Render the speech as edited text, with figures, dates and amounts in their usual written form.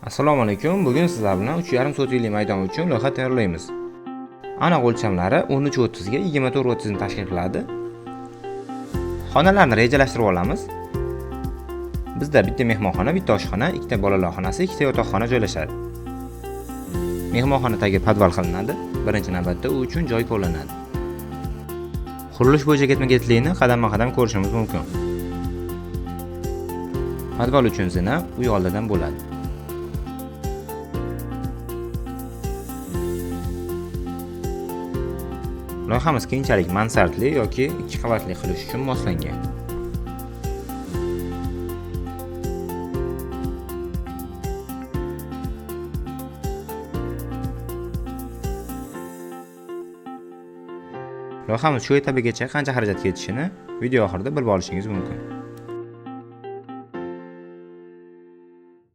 Assalomu alaykum. Bugun sizlar bilan 3,5 sotikli maydon uchun loyiha tayyorlaymiz. Aniq o'lchamlari 13:30 ga 24:30 ni tashkil qiladi. Xonalarni rejalashtirib olamiz. Bizda bitta mehmonxona, bitta oshxona, ikkita bolalar xonasi, ikkita yotoqxona joylashadi. Mehmonxona tagi podval qilinadi. Birinchi navbatda u uchun joy qo'llanadi. Qurilish bo'yicha ketma-ketlikni qadam-qadam ko'rishimiz mumkin. Podval uchun zina uy oldidan bo'ladi. Loyihamiz keyinchalik mansardli yoki 2 qavatli qilish uchun moslangan. Loyihamiz shu etabigacha qancha xarajat ketishini video oxirida bilib olishingiz mumkin.